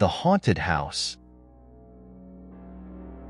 The haunted house.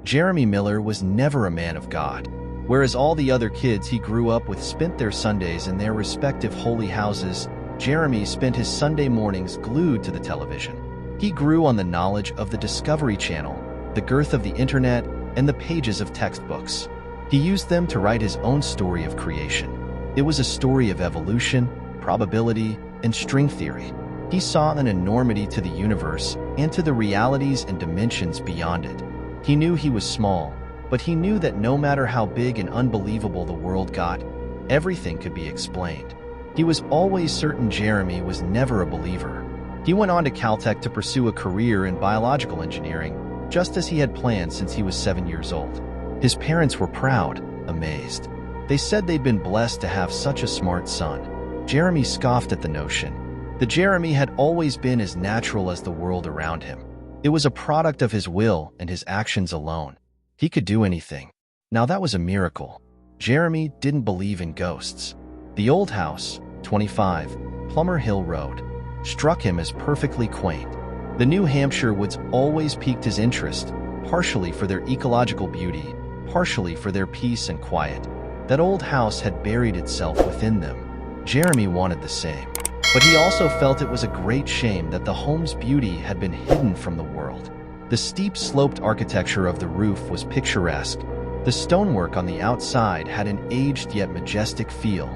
Jeremy Miller was never a man of God. Whereas all the other kids he grew up with spent their Sundays in their respective holy houses, Jeremy spent his Sunday mornings glued to the television. He grew on the knowledge of the Discovery Channel, the girth of the internet, and the pages of textbooks. He used them to write his own story of creation. It was a story of evolution, probability, and string theory. He saw an enormity to the universe and to the realities and dimensions beyond it. He knew he was small, but he knew that no matter how big and unbelievable the world got, everything could be explained. He was always certain Jeremy was never a believer. He went on to Caltech to pursue a career in biological engineering, just as he had planned since he was 7 years old. His parents were proud, amazed. They said they'd been blessed to have such a smart son. Jeremy scoffed at the notion. The Jeremy had always been as natural as the world around him. It was a product of his will and his actions alone. He could do anything. Now that was a miracle. Jeremy didn't believe in ghosts. The old house, 25, Plummer Hill Road, struck him as perfectly quaint. The New Hampshire woods always piqued his interest, partially for their ecological beauty, partially for their peace and quiet. That old house had buried itself within them. Jeremy wanted the same. But he also felt it was a great shame that the home's beauty had been hidden from the world. The steep sloped architecture of the roof was picturesque. The stonework on the outside had an aged yet majestic feel.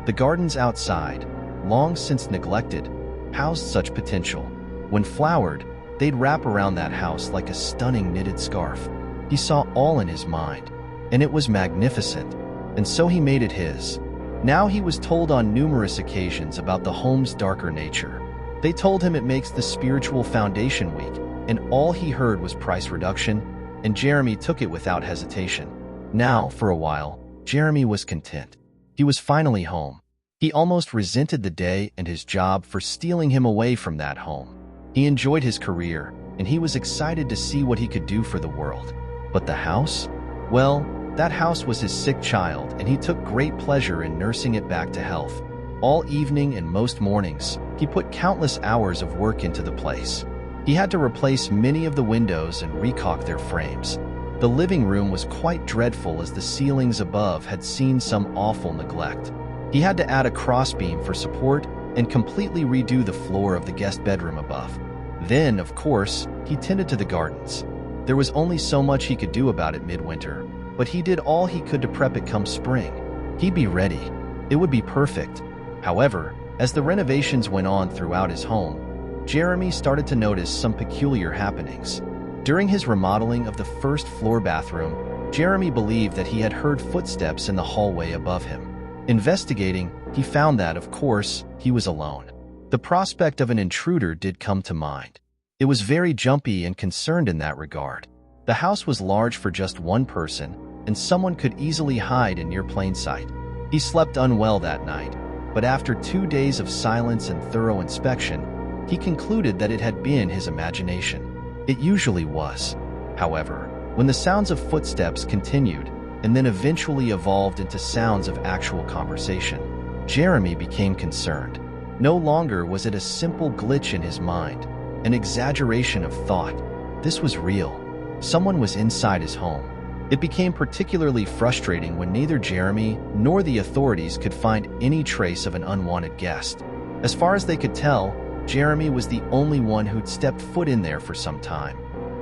The gardens outside, long since neglected, housed such potential. When flowered, they'd wrap around that house like a stunning knitted scarf. He saw all in his mind, and it was magnificent, and so he made it his. Now he was told on numerous occasions about the home's darker nature. They told him it makes the spiritual foundation weak, and all he heard was price reduction, and Jeremy took it without hesitation. Now, for a while, Jeremy was content. He was finally home. He almost resented the day and his job for stealing him away from that home. He enjoyed his career, and he was excited to see what he could do for the world. But the house? Well, that house was his sick child, and he took great pleasure in nursing it back to health. All evening and most mornings, he put countless hours of work into the place. He had to replace many of the windows and recaulk their frames. The living room was quite dreadful as the ceilings above had seen some awful neglect. He had to add a crossbeam for support and completely redo the floor of the guest bedroom above. Then, of course, he tended to the gardens. There was only so much he could do about it midwinter, but he did all he could to prep it come spring. He'd be ready. It would be perfect. However, as the renovations went on throughout his home, Jeremy started to notice some peculiar happenings. During his remodeling of the first floor bathroom, Jeremy believed that he had heard footsteps in the hallway above him. Investigating, he found that, of course, he was alone. The prospect of an intruder did come to mind. It was very jumpy and concerned in that regard. The house was large for just one person, and someone could easily hide in near plain sight. He slept unwell that night, but after 2 days of silence and thorough inspection, he concluded that it had been his imagination. It usually was. However, when the sounds of footsteps continued, and then eventually evolved into sounds of actual conversation, Jeremy became concerned. No longer was it a simple glitch in his mind, an exaggeration of thought. This was real. Someone was inside his home. It became particularly frustrating when neither Jeremy nor the authorities could find any trace of an unwanted guest. As far as they could tell, Jeremy was the only one who'd stepped foot in there for some time,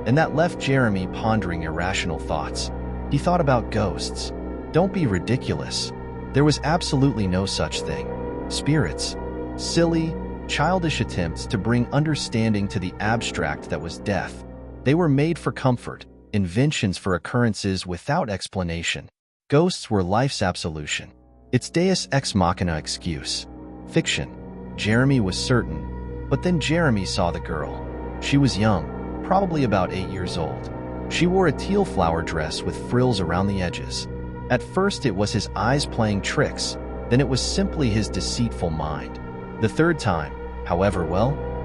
and that left Jeremy pondering irrational thoughts. He thought about ghosts. Don't be ridiculous. There was absolutely no such thing. Spirits. Silly, childish attempts to bring understanding to the abstract that was death. They were made for comfort, inventions for occurrences without explanation. Ghosts were life's absolution. Its deus ex machina excuse. Fiction. Jeremy was certain. But then Jeremy saw the girl. She was young, probably about 8 years old. She wore a teal flower dress with frills around the edges. At first it was his eyes playing tricks, then it was simply his deceitful mind. The third time, however,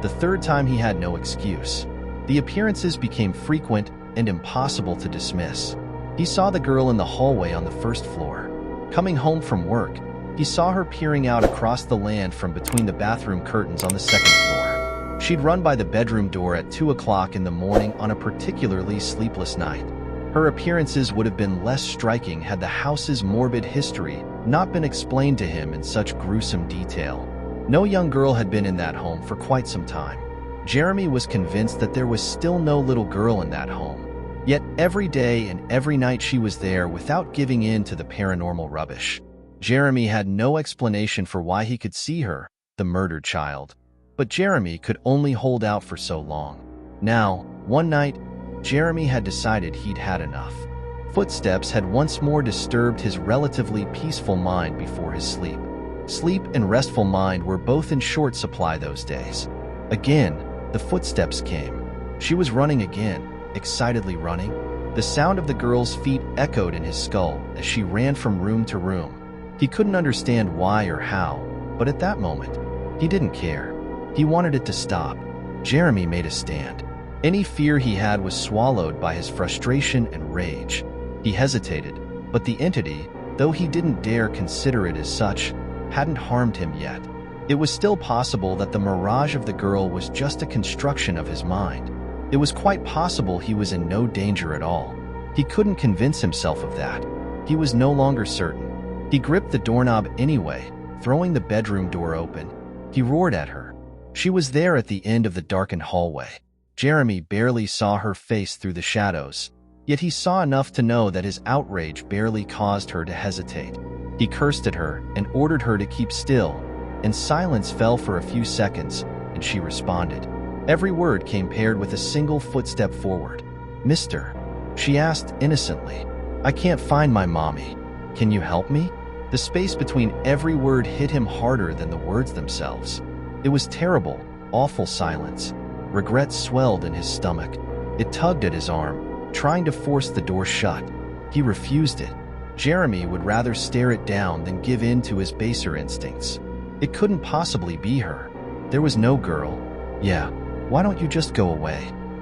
the third time he had no excuse. The appearances became frequent and impossible to dismiss. He saw the girl in the hallway on the first floor. Coming home from work, he saw her peering out across the land from between the bathroom curtains on the second floor. She'd run by the bedroom door at 2 o'clock in the morning on a particularly sleepless night. Her appearances would have been less striking had the house's morbid history not been explained to him in such gruesome detail. No young girl had been in that home for quite some time. Jeremy was convinced that there was still no little girl in that home. Yet every day and every night she was there without giving in to the paranormal rubbish. Jeremy had no explanation for why he could see her, the murdered child. But Jeremy could only hold out for so long. Now, one night, Jeremy had decided he'd had enough. Footsteps had once more disturbed his relatively peaceful mind before his sleep. Sleep and restful mind were both in short supply those days. Again, the footsteps came. She was running again, excitedly running. The sound of the girl's feet echoed in his skull as she ran from room to room. He couldn't understand why or how, but at that moment, he didn't care. He wanted it to stop. Jeremy made a stand. Any fear he had was swallowed by his frustration and rage. He hesitated, but the entity, though he didn't dare consider it as such, hadn't harmed him yet. It was still possible that the mirage of the girl was just a construction of his mind. It was quite possible he was in no danger at all. He couldn't convince himself of that. He was no longer certain. He gripped the doorknob anyway, throwing the bedroom door open. He roared at her. She was there at the end of the darkened hallway. Jeremy barely saw her face through the shadows, yet he saw enough to know that his outrage barely caused her to hesitate. He cursed at her and ordered her to keep still, and silence fell for a few seconds, and she responded. Every word came paired with a single footstep forward. "Mister," she asked innocently, "I can't find my mommy. Can you help me?" The space between every word hit him harder than the words themselves. It was terrible, awful silence. Regret swelled in his stomach. It tugged at his arm, trying to force the door shut. He refused it. Jeremy would rather stare it down than give in to his baser instincts. It couldn't possibly be her. There was no girl. "Yeah, why don't you just go away?"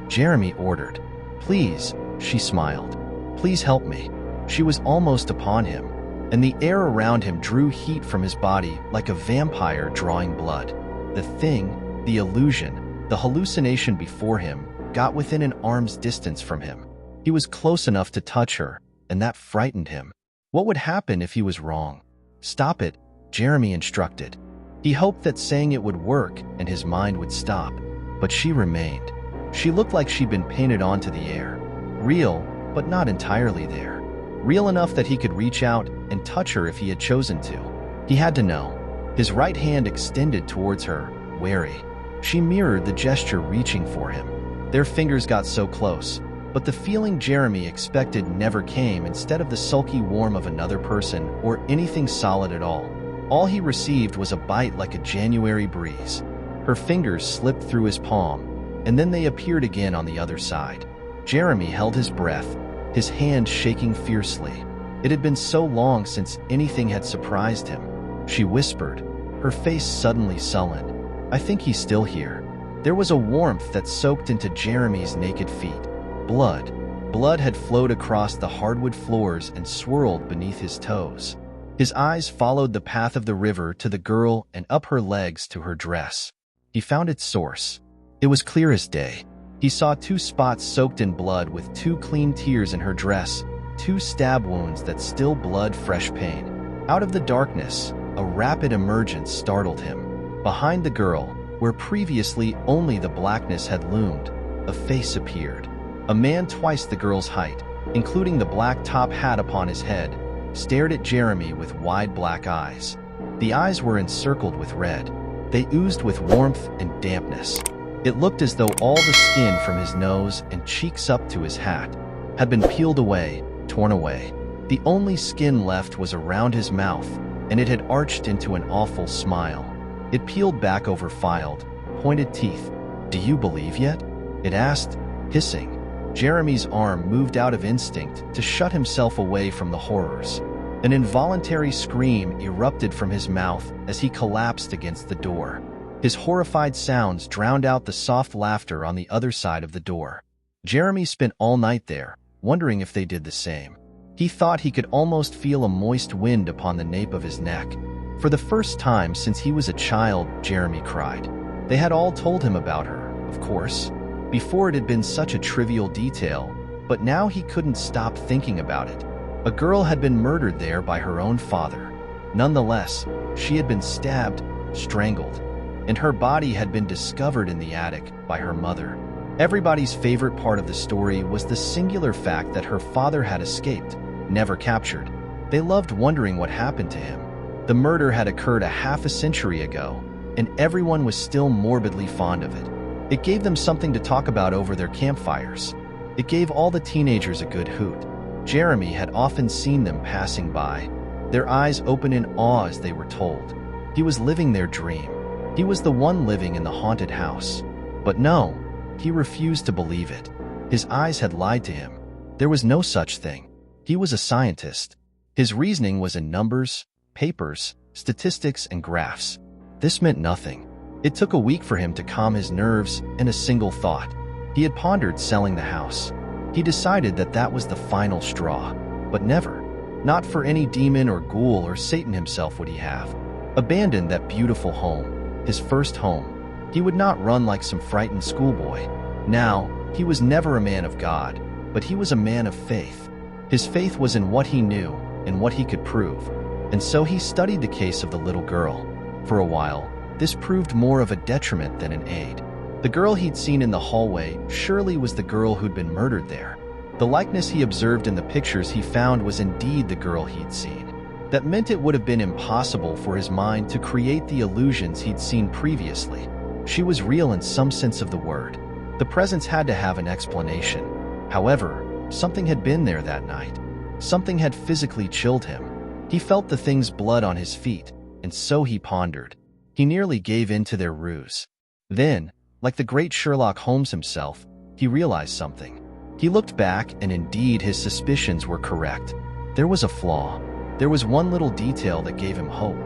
Jeremy ordered. "Please," she smiled. "Please help me." She was almost upon him, and the air around him drew heat from his body like a vampire drawing blood. The thing, the illusion, the hallucination before him got within an arm's distance from him. He was close enough to touch her, and that frightened him. What would happen if he was wrong? "Stop it," Jeremy instructed. He hoped that saying it would work and his mind would stop, but she remained. She looked like she'd been painted onto the air. Real, but not entirely there. Real enough that he could reach out and touch her if he had chosen to. He had to know. His right hand extended towards her, wary. She mirrored the gesture, reaching for him. Their fingers got so close, but the feeling Jeremy expected never came. Instead of the sulky warmth of another person or anything solid at all. All he received was a bite like a January breeze. Her fingers slipped through his palm, and then they appeared again on the other side. Jeremy held his breath, his hand shaking fiercely. It had been so long since anything had surprised him. She whispered, her face suddenly sullen. "I think he's still here." There was a warmth that soaked into Jeremy's naked feet. Blood. Blood had flowed across the hardwood floors and swirled beneath his toes. His eyes followed the path of the river to the girl and up her legs to her dress. He found its source. It was clear as day. He saw 2 spots soaked in blood with 2 clean tears in her dress, 2 stab wounds that still bled fresh pain. Out of the darkness, a rapid emergence startled him. Behind the girl, where previously only the blackness had loomed, a face appeared. A man twice the girl's height, including the black top hat upon his head, stared at Jeremy with wide black eyes. The eyes were encircled with red. They oozed with warmth and dampness. It looked as though all the skin from his nose and cheeks up to his hat had been peeled away, torn away. The only skin left was around his mouth, and it had arched into an awful smile. It peeled back over filed, pointed teeth. "Do you believe yet?" it asked, hissing. Jeremy's arm moved out of instinct to shut himself away from the horrors. An involuntary scream erupted from his mouth as he collapsed against the door. His horrified sounds drowned out the soft laughter on the other side of the door. Jeremy spent all night there, wondering if they did the same. He thought he could almost feel a moist wind upon the nape of his neck. For the first time since he was a child, Jeremy cried. They had all told him about her, of course. Before it had been such a trivial detail, but now he couldn't stop thinking about it. A girl had been murdered there by her own father. Nonetheless, she had been stabbed, strangled, and her body had been discovered in the attic by her mother. Everybody's favorite part of the story was the singular fact that her father had escaped, never captured. They loved wondering what happened to him. The murder had occurred a half a century ago, and everyone was still morbidly fond of it. It gave them something to talk about over their campfires. It gave all the teenagers a good hoot. Jeremy had often seen them passing by, their eyes open in awe as they were told. He was living their dream. He was the one living in the haunted house. But no, he refused to believe it. His eyes had lied to him. There was no such thing. He was a scientist. His reasoning was in numbers, papers, statistics, and graphs. This meant nothing. It took a week for him to calm his nerves in a single thought. He had pondered selling the house. He decided that that was the final straw. But never. Not for any demon or ghoul or Satan himself would he have abandoned that beautiful home, his first home. He would not run like some frightened schoolboy. Now, he was never a man of God, but he was a man of faith. His faith was in what he knew and what he could prove. And so he studied the case of the little girl. For a while, this proved more of a detriment than an aid. The girl he'd seen in the hallway surely was the girl who'd been murdered there. The likeness he observed in the pictures he found was indeed the girl he'd seen. That meant it would have been impossible for his mind to create the illusions he'd seen previously. She was real in some sense of the word. The presence had to have an explanation. However, something had been there that night. Something had physically chilled him. He felt the thing's blood on his feet, and so he pondered. He nearly gave in to their ruse. Then, like the great Sherlock Holmes himself, he realized something. He looked back, and indeed his suspicions were correct. There was a flaw. There was one little detail that gave him hope.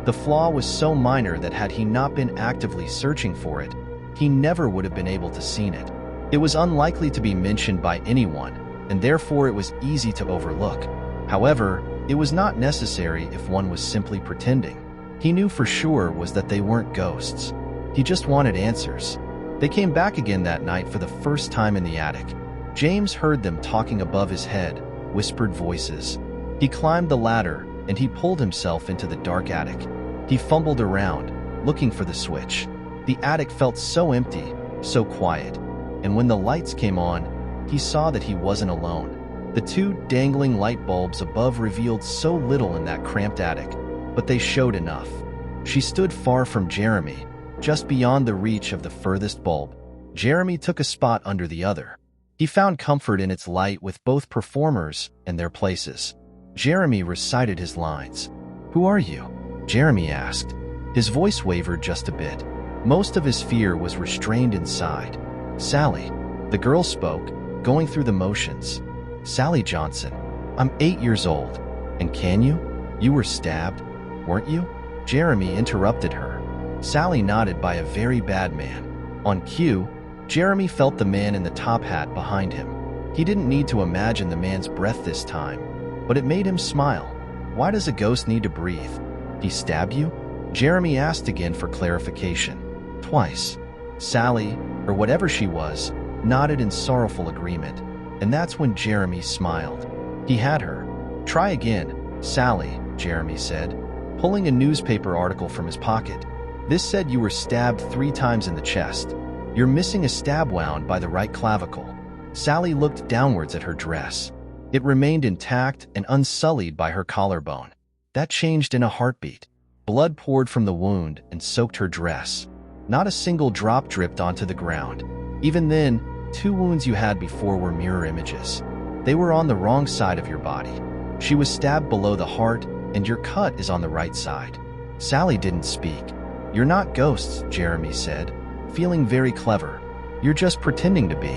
The flaw was so minor that had he not been actively searching for it, he never would have been able to see it. It was unlikely to be mentioned by anyone, and therefore it was easy to overlook. However, it was not necessary if one was simply pretending. He knew for sure was that they weren't ghosts. He just wanted answers. They came back again that night for the first time in the attic. James heard them talking above his head, whispered voices. He climbed the ladder, and he pulled himself into the dark attic. He fumbled around, looking for the switch. The attic felt so empty, so quiet, and when the lights came on, he saw that he wasn't alone. The two dangling light bulbs above revealed so little in that cramped attic, but they showed enough. She stood far from Jeremy, just beyond the reach of the furthest bulb. Jeremy took a spot under the other. He found comfort in its light with both performers and their places. Jeremy recited his lines. "Who are you?" Jeremy asked. His voice wavered just a bit. Most of his fear was restrained inside. "Sally." The girl spoke, going through the motions. "Sally Johnson. I'm 8 years old. And can you? You were stabbed, weren't you?" Jeremy interrupted her. Sally nodded by a very bad man. On cue, Jeremy felt the man in the top hat behind him. He didn't need to imagine the man's breath this time, but it made him smile. Why does a ghost need to breathe? He stabbed you? Jeremy asked again for clarification. Twice. Sally, or whatever she was, nodded in sorrowful agreement, and that's when Jeremy smiled. He had her. "Try again, Sally," Jeremy said, pulling a newspaper article from his pocket. "This said you were stabbed 3 times in the chest. You're missing a stab wound by the right clavicle." Sally looked downwards at her dress. It remained intact and unsullied by her collarbone. That changed in a heartbeat. Blood poured from the wound and soaked her dress. Not a single drop dripped onto the ground. Even then, 2 wounds you had before were mirror images. They were on the wrong side of your body. She was stabbed below the heart, and your cut is on the right side. Sally didn't speak. "You're not ghosts," Jeremy said, feeling very clever. "You're just pretending to be."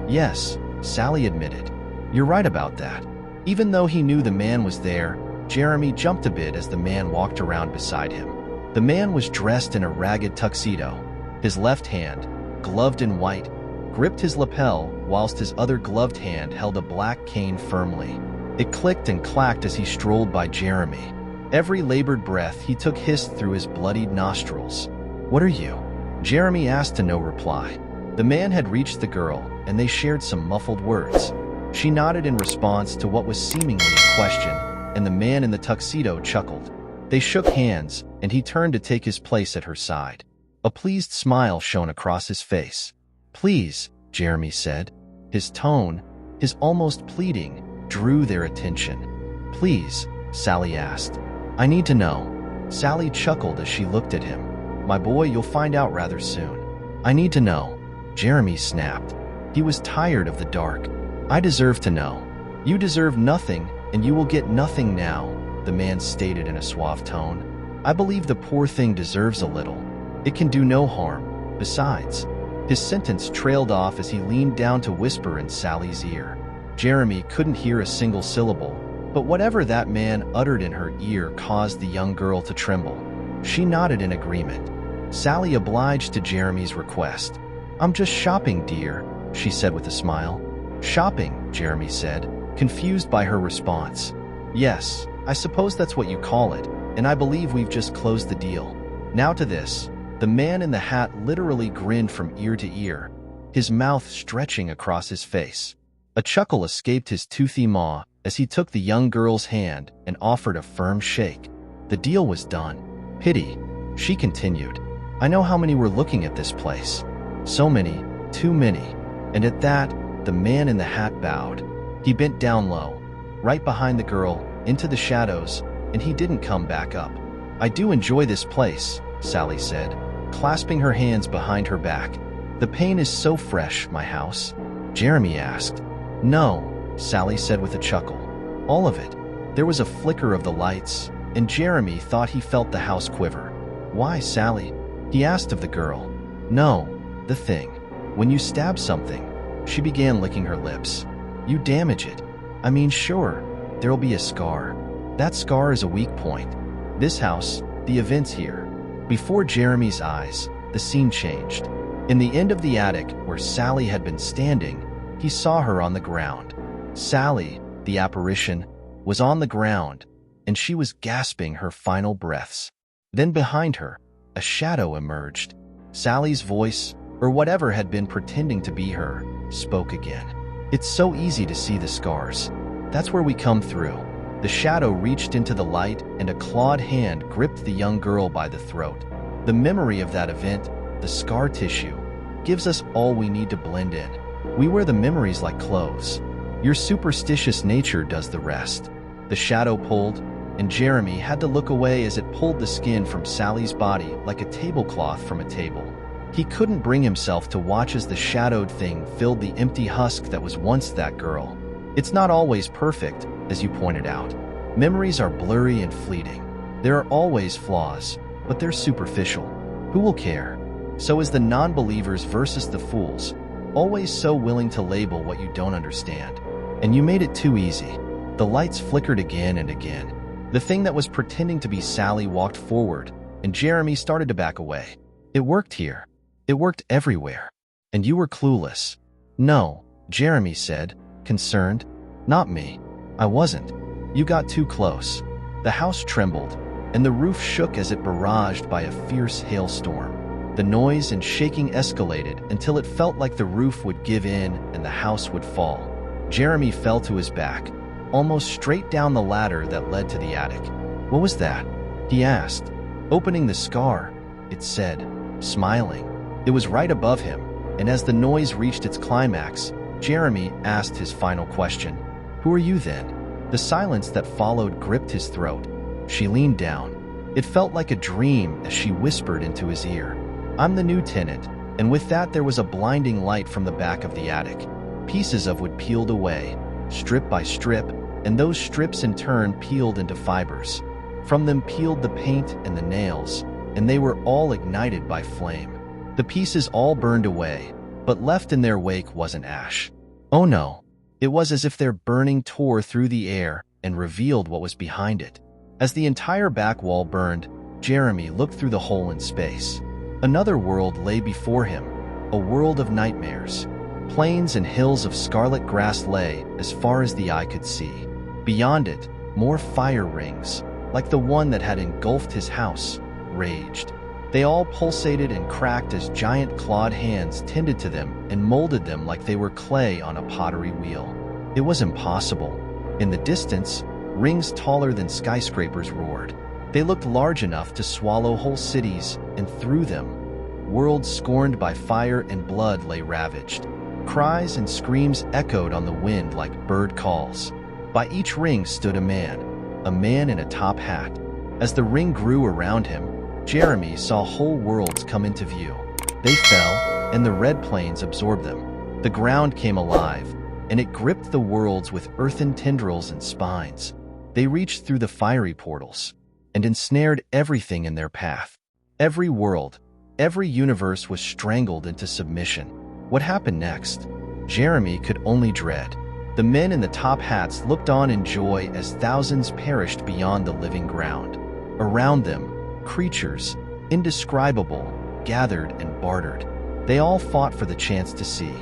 "Yes," Sally admitted. "You're right about that." Even though he knew the man was there, Jeremy jumped a bit as the man walked around beside him. The man was dressed in a ragged tuxedo. His left hand, gloved in white, gripped his lapel, whilst his other gloved hand held a black cane firmly. It clicked and clacked as he strolled by Jeremy. Every labored breath he took hissed through his bloodied nostrils. "What are you?" Jeremy asked to no reply. The man had reached the girl, and they shared some muffled words. She nodded in response to what was seemingly a question, and the man in the tuxedo chuckled. They shook hands, and he turned to take his place at her side. A pleased smile shone across his face. "Please," Jeremy said. His tone, his almost pleading, drew their attention. "Please," Sally asked. "I need to know." Sally chuckled as she looked at him. "My boy, you'll find out rather soon." "I need to know," Jeremy snapped. He was tired of the dark. "I deserve to know." "You deserve nothing, and you will get nothing now," the man stated in a suave tone. "I believe the poor thing deserves a little. It can do no harm. Besides," his sentence trailed off as he leaned down to whisper in Sally's ear. Jeremy couldn't hear a single syllable, but whatever that man uttered in her ear caused the young girl to tremble. She nodded in agreement. Sally obliged to Jeremy's request. "I'm just shopping, dear," she said with a smile. "Shopping," Jeremy said, confused by her response. "Yes, I suppose that's what you call it, and I believe we've just closed the deal. Now to this." The man in the hat literally grinned from ear to ear, his mouth stretching across his face. A chuckle escaped his toothy maw as he took the young girl's hand and offered a firm shake. The deal was done. "Pity," she continued. "I know how many were looking at this place. So many, too many." And at that, the man in the hat bowed. He bent down low, right behind the girl, into the shadows, and he didn't come back up. "I do enjoy this place," Sally said, clasping her hands behind her back. "The paint is so fresh, my house." Jeremy asked. "No," Sally said with a chuckle. "All of it." There was a flicker of the lights, and Jeremy thought he felt the house quiver. "Why, Sally?" he asked of the girl. "No, the thing. When you stab something," she began licking her lips. "You damage it. I mean, sure, there'll be a scar. That scar is a weak point. This house, the events here." Before Jeremy's eyes, the scene changed. In the end of the attic where Sally had been standing, he saw her on the ground. Sally, the apparition, was on the ground, and she was gasping her final breaths. Then behind her, a shadow emerged. Sally's voice, or whatever had been pretending to be her, spoke again. "It's so easy to see the scars. That's where we come through." The shadow reached into the light, and a clawed hand gripped the young girl by the throat. The memory of that event, the scar tissue, gives us all we need to blend in. We wear the memories like clothes. Your superstitious nature does the rest. The shadow pulled, and Jeremy had to look away as it pulled the skin from Sally's body like a tablecloth from a table. He couldn't bring himself to watch as the shadowed thing filled the empty husk that was once that girl. It's not always perfect, as you pointed out. Memories are blurry and fleeting. There are always flaws, but they're superficial. Who will care? So is the non-believers versus the fools, always so willing to label what you don't understand. And you made it too easy. The lights flickered again and again. The thing that was pretending to be Sally walked forward, and Jeremy started to back away. It worked here. It worked everywhere. And you were clueless. "No," Jeremy said, concerned. "Not me. I wasn't. You got too close." The house trembled, and the roof shook as it barraged by a fierce hailstorm. The noise and shaking escalated until it felt like the roof would give in and the house would fall. Jeremy fell to his back, almost straight down the ladder that led to the attic. "What was that?" he asked. "Opening the scar," it said, smiling. It was right above him, and as the noise reached its climax, Jeremy asked his final question. "Who are you then?" The silence that followed gripped his throat. She leaned down. It felt like a dream as she whispered into his ear. "I'm the new tenant," and with that there was a blinding light from the back of the attic. Pieces of wood peeled away, strip by strip, and those strips in turn peeled into fibers. From them peeled the paint and the nails, and they were all ignited by flame. The pieces all burned away, but left in their wake wasn't ash. Oh no, it was as if their burning tore through the air and revealed what was behind it. As the entire back wall burned, Jeremy looked through the hole in space. Another world lay before him, a world of nightmares. Plains and hills of scarlet grass lay as far as the eye could see. Beyond it, more fire rings, like the one that had engulfed his house, raged. They all pulsated and cracked as giant clawed hands tended to them and molded them like they were clay on a pottery wheel. It was impossible. In the distance, rings taller than skyscrapers roared. They looked large enough to swallow whole cities, and through them, worlds scorned by fire and blood lay ravaged. Cries and screams echoed on the wind like bird calls. By each ring stood a man in a top hat. As the ring grew around him, Jeremy saw whole worlds come into view. They fell, and the red plains absorbed them. The ground came alive, and it gripped the worlds with earthen tendrils and spines. They reached through the fiery portals and ensnared everything in their path. Every world, every universe was strangled into submission. What happened next? Jeremy could only dread. The men in the top hats looked on in joy as thousands perished beyond the living ground. Around them, creatures, indescribable, gathered and bartered. They all fought for the chance to see.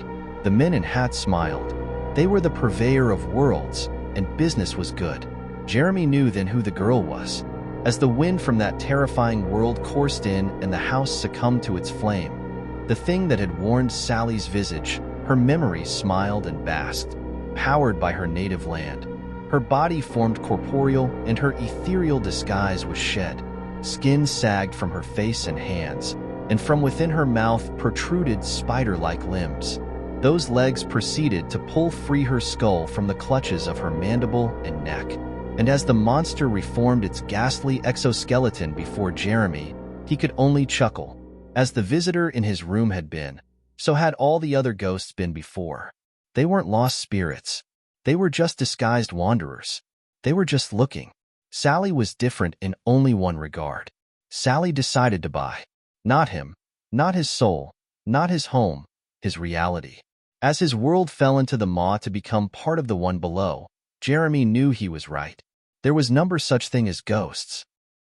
The men in hats smiled. They were the purveyor of worlds, and business was good. Jeremy knew then who the girl was. As the wind from that terrifying world coursed in and the house succumbed to its flame, the thing that had warned Sally's visage, her memory smiled and basked, powered by her native land. Her body formed corporeal, and her ethereal disguise was shed. Skin sagged from her face and hands, and from within her mouth protruded spider-like limbs. Those legs proceeded to pull free her skull from the clutches of her mandible and neck. And as the monster reformed its ghastly exoskeleton before Jeremy, he could only chuckle. As the visitor in his room had been, so had all the other ghosts been before. They weren't lost spirits. They were just disguised wanderers. They were just looking. Sally was different in only one regard. Sally decided to buy. Not him, not his soul, not his home, his reality. As his world fell into the maw to become part of the one below, Jeremy knew he was right. There was no such thing as ghosts.